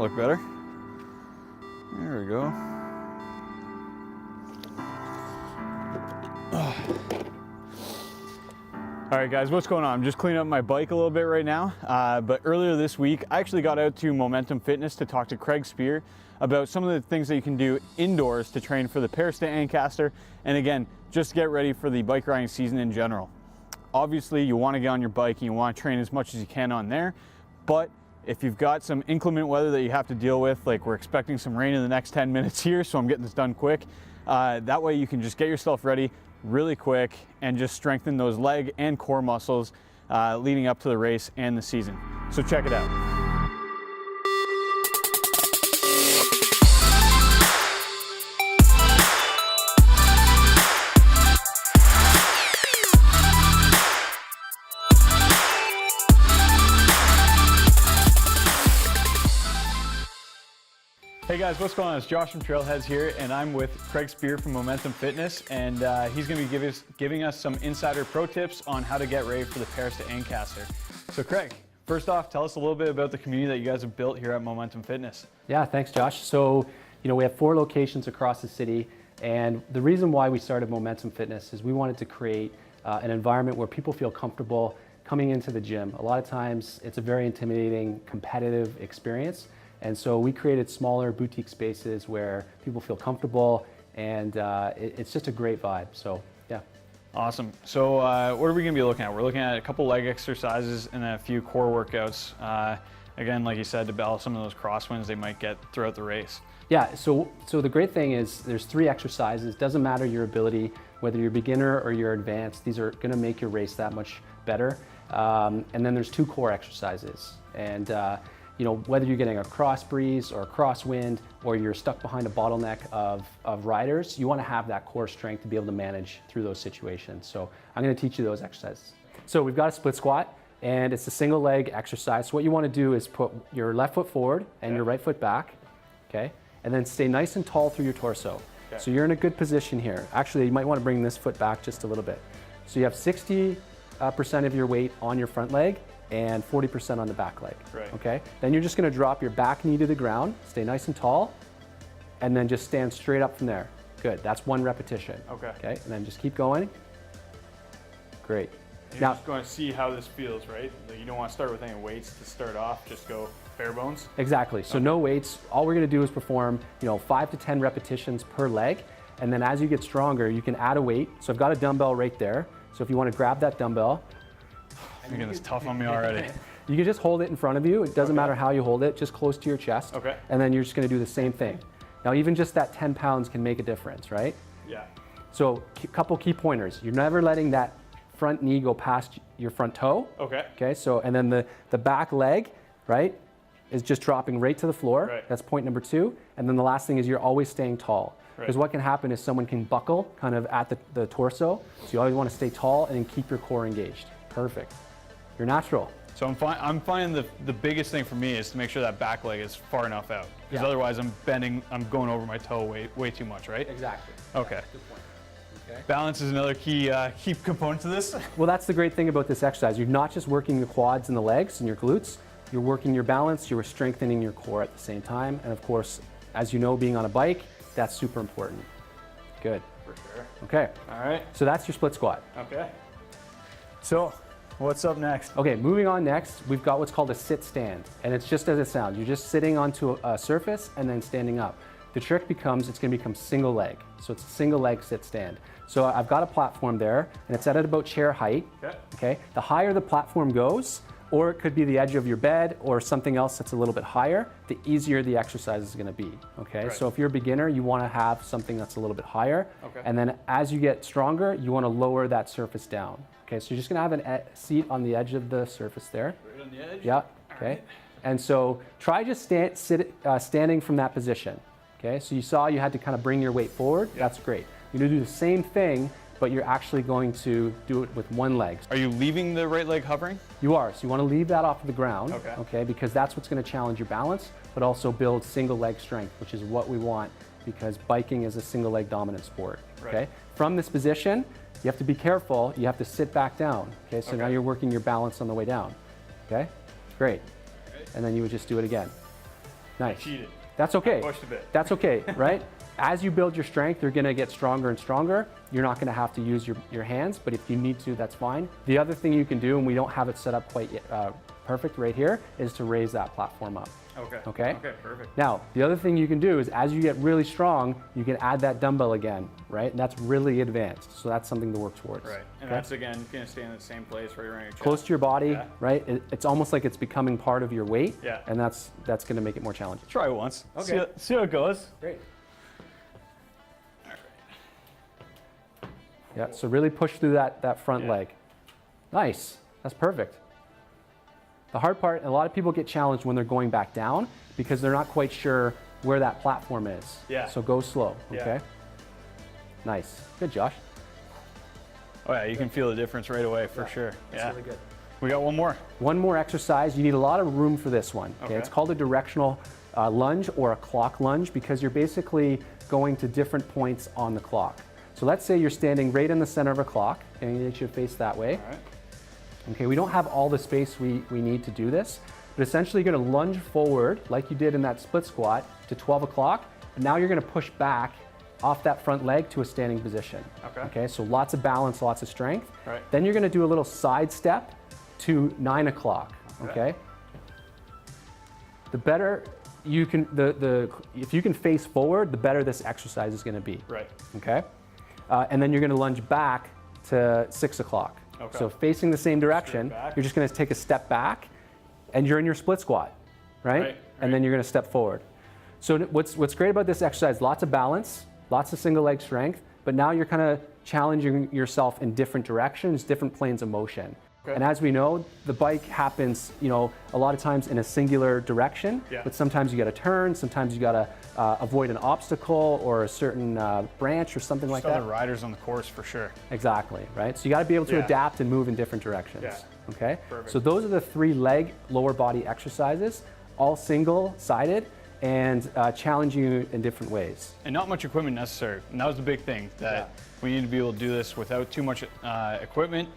That'll look better. There we go. All right guys, what's going on? I'm just cleaning up my bike a little bit right now, but earlier this week I actually got out to Momentum Fitness to talk to Craig Spear about some of the things that you can do indoors to train for the Paris to Ancaster, and again, just to get ready for the bike riding season in general. Obviously, you want to get on your bike and you want to train as much as you can on there, but if you've got some inclement weather that you have to deal with, like we're expecting some rain in the next 10 minutes here, so I'm getting this done quick, that way you can just get yourself ready really quick and just strengthen those leg and core muscles leading up to the race and the season. So check it out. Hey guys, what's going on? It's Josh from Trailheads here, and I'm with Craig Spear from Momentum Fitness, and he's going to be giving us some insider pro tips on how to get ready for the Paris to Ancaster. So Craig, first off, tell us a little bit about the community that you guys have built here at Momentum Fitness. Yeah, thanks Josh. So, we have 4 locations across the city, and the reason why we started Momentum Fitness is we wanted to create an environment where people feel comfortable coming into the gym. A lot of times it's a very intimidating, competitive experience. And so we created smaller boutique spaces where people feel comfortable, and it's just a great vibe. So, yeah. Awesome. So what are we going to be looking at? We're looking at a couple leg exercises and a few core workouts. Again, like you said, to balance some of those crosswinds they might get throughout the race. Yeah, so the great thing is there's 3 exercises. Doesn't matter your ability, whether you're beginner or you're advanced, these are going to make your race that much better. And then there's 2 core exercises. And whether you're getting a cross breeze or a crosswind, or you're stuck behind a bottleneck of riders, you want to have that core strength to be able to manage through those situations. So I'm going to teach you those exercises. So we've got a split squat, and it's a single leg exercise. So what you want to do is put your left foot forward and your right foot back, okay? And then stay nice and tall through your torso. Okay. So you're in a good position here. Actually, you might want to bring this foot back just a little bit. So you have 60% of your weight on your front leg and 40% on the back leg, okay? Then you're just gonna drop your back knee to the ground, stay nice and tall, and then just stand straight up from there. Good, that's 1 repetition. Okay, and then just keep going. Great. You're just going to see how this feels, right? You don't want to start with any weights to start off, just go bare bones? Exactly, so no weights. All we're gonna do is perform 5 to 10 repetitions per leg, and then as you get stronger, you can add a weight. So I've got a dumbbell right there, so if you want to grab that dumbbell, you're getting this tough on me already. You can just hold it in front of you. It doesn't matter how you hold it, just close to your chest. Okay. And then you're just gonna do the same thing. Now even just that 10 pounds can make a difference, right? Yeah. So a couple key pointers. You're never letting that front knee go past your front toe. Okay. Okay, so, and then the back leg, right, is just dropping right to the floor. Right. That's point number 2. And then the last thing is you're always staying tall. Because what can happen is someone can buckle kind of at the torso. So you always wanna stay tall and then keep your core engaged. Perfect. You're natural. So I'm finding the biggest thing for me is to make sure that back leg is far enough out. Because otherwise I'm going over my toe way too much, right? Exactly. Okay. Good point. Okay. Balance is another key component to this. Well, that's the great thing about this exercise. You're not just working the quads and the legs and your glutes, you're working your balance, you're strengthening your core at the same time. And of course, as you know, being on a bike, that's super important. Good. For sure. Okay. All right. So that's your split squat. Okay. So, what's up next? Okay, moving on next, we've got what's called a sit stand. And it's just as it sounds. You're just sitting onto a surface and then standing up. The trick becomes, it's gonna become single leg. So it's a single leg sit stand. So I've got a platform there, and it's at about chair height. Okay. The higher the platform goes, or it could be the edge of your bed or something else that's a little bit higher, the easier the exercise is gonna be, okay? So if you're a beginner, you wanna have something that's a little bit higher, and then as you get stronger, you wanna lower that surface down. Okay, so you're just gonna have a seat on the edge of the surface there. Right on the edge? Yeah, okay. Right. And so try just standing from that position, okay? So you saw you had to kind of bring your weight forward, that's great. You're gonna do the same thing, but you're actually going to do it with 1 leg. Are you leaving the right leg hovering? You are, so you wanna leave that off of the ground, okay? Because that's what's gonna challenge your balance, but also build single leg strength, which is what we want because biking is a single leg dominant sport, okay? From this position, you have to be careful, you have to sit back down, okay? So now you're working your balance on the way down, okay? Great. And then you would just do it again. Nice. Cheated. That's okay. I pushed a bit. That's okay, right? As you build your strength, you're gonna get stronger and stronger. You're not gonna have to use your hands, but if you need to, that's fine. The other thing you can do, and we don't have it set up quite yet, perfect right here, is to raise that platform up. Okay. Okay? Okay, perfect. Now, the other thing you can do is as you get really strong, you can add that dumbbell again, right? And that's really advanced. So that's something to work towards. Right. And okay? that's, again, going to stay in the same place right around your chest. Close to your body, Yeah. right? It's almost like it's becoming part of your weight. Yeah. And that's going to make it more challenging. Try it once. Okay. See how it goes. Great. Yeah, so really push through that front leg. Nice, that's perfect. The hard part, a lot of people get challenged when they're going back down because they're not quite sure where that platform is. Yeah. So go slow, Yeah. okay? Nice, good Josh. Oh yeah, you can feel the difference right away for sure. That's really good. We got one more. One more exercise, you need a lot of room for this one. Okay, it's called a directional lunge or a clock lunge because you're basically going to different points on the clock. So let's say you're standing right in the center of a clock and you get your face that way. All right. Okay, we don't have all the space we need to do this, but essentially you're gonna lunge forward like you did in that split squat to 12 o'clock, and now you're gonna push back off that front leg to a standing position. Okay, so lots of balance, lots of strength. Right. Then you're gonna do a little side step to 9 o'clock, okay? The better you can, if you can face forward, the better this exercise is gonna be. Right. Okay? And then you're gonna lunge back to 6 o'clock. Okay. So facing the same direction, you're just gonna take a step back and you're in your split squat, right? And then you're gonna step forward. So what's great about this exercise, lots of balance, lots of single leg strength, but now you're kind of challenging yourself in different directions, different planes of motion. Okay. And as we know, the bike happens, a lot of times in a singular direction, but sometimes you got to turn, sometimes you got to avoid an obstacle or a certain branch or something like that. Other riders on the course for sure. Exactly, right? So you got to be able to adapt and move in different directions. Okay? Perfect. So those are the 3 leg lower body exercises, all single-sided and challenge you in different ways. And not much equipment necessary. And that was the big thing, that we need to be able to do this without too much equipment.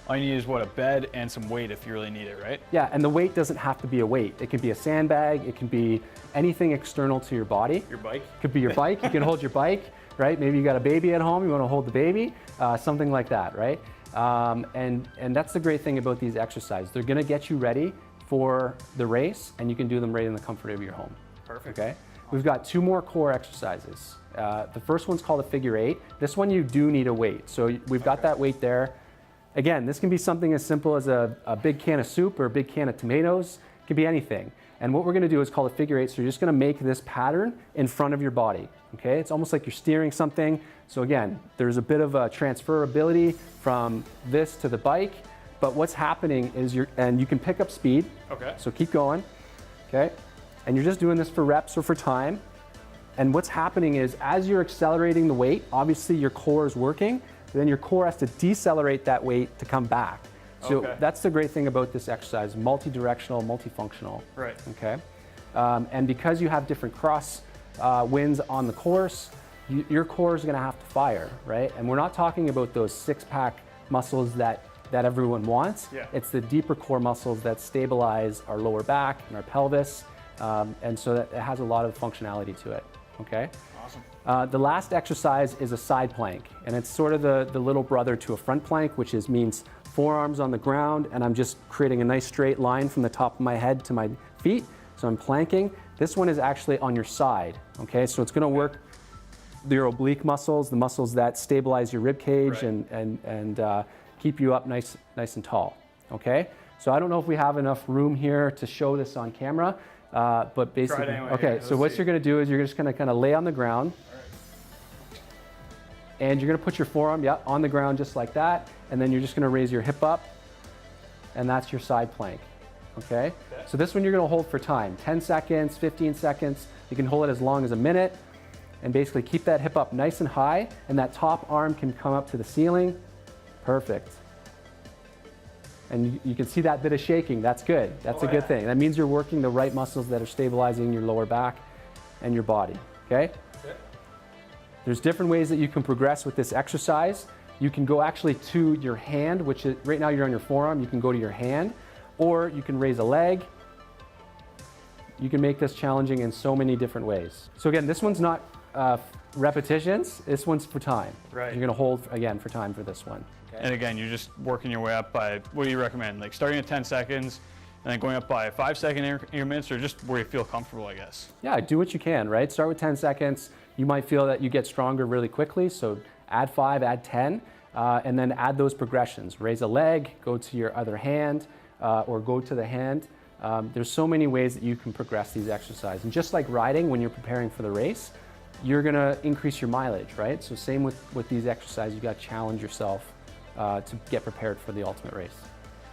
All you need is a bed and some weight if you really need it, right? Yeah, and the weight doesn't have to be a weight. It can be a sandbag, it can be anything external to your body. Your bike? It could be your bike, you can hold your bike, right? Maybe you got a baby at home, you want to hold the baby, something like that, right? And that's the great thing about these exercises. They're gonna get you ready for the race and you can do them right in the comfort of your home. Perfect. Okay? We've got 2 more core exercises. The first one's called a figure 8. This one you do need a weight. So we've got that weight there. Again, this can be something as simple as a big can of soup or a big can of tomatoes. It can be anything. And what we're gonna do is called a figure 8. So you're just gonna make this pattern in front of your body, okay? It's almost like you're steering something. So again, there's a bit of a transferability from this to the bike, but what's happening is you can pick up speed. Okay. So keep going, okay? And you're just doing this for reps or for time. And what's happening is as you're accelerating the weight, obviously your core is working, then your core has to decelerate that weight to come back. So that's the great thing about this exercise, multi-directional, multifunctional. Right. Okay. And because you have different cross winds on the course, your core is going to have to fire, right? And we're not talking about those 6-pack muscles that everyone wants. Yeah. It's the deeper core muscles that stabilize our lower back and our pelvis, and so that it has a lot of functionality to it. Okay. Awesome. The last exercise is a side plank, and it's sort of the little brother to a front plank, which means forearms on the ground, and I'm just creating a nice straight line from the top of my head to my feet. So I'm planking. This one is actually on your side, okay? So it's gonna work your oblique muscles, the muscles that stabilize your rib cage and keep you up nice and tall, okay? So I don't know if we have enough room here to show this on camera, but basically, anyway, so what you're gonna do is you're just gonna kind of lay on the ground, and you're gonna put your forearm, on the ground just like that, and then you're just gonna raise your hip up, and that's your side plank, okay? So this one you're gonna hold for time, 10 seconds, 15 seconds. You can hold it as long as a minute, and basically keep that hip up nice and high, and that top arm can come up to the ceiling. Perfect. And you can see that bit of shaking, that's good. That's a good thing. That means you're working the right muscles that are stabilizing your lower back and your body, okay? There's different ways that you can progress with this exercise. You can go actually to your hand, which is, right now you're on your forearm, you can go to your hand, or you can raise a leg. You can make this challenging in so many different ways. So again, this one's not repetitions, this one's for time. Right. You're gonna hold, again, for time for this one. Okay. And again, you're just working your way up by, what do you recommend? Like starting at 10 seconds and then going up by 5-second increments, or just where you feel comfortable, I guess? Yeah, do what you can, right? Start with 10 seconds. You might feel that you get stronger really quickly, so add 5, add 10, and then add those progressions. Raise a leg, go to your other hand, or go to the hand. There's so many ways that you can progress these exercises. And just like riding, when you're preparing for the race, you're gonna increase your mileage, right? So same with these exercises, you gotta challenge yourself to get prepared for the ultimate race.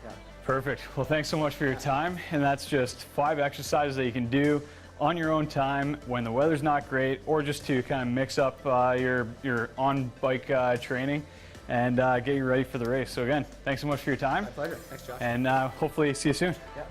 Yeah. Perfect. Well, thanks so much for your time. And that's just 5 exercises that you can do on your own time when the weather's not great, or just to kind of mix up your on-bike training and get you ready for the race. So again, thanks so much for your time. My pleasure. Thanks, Josh. And hopefully see you soon. Yeah.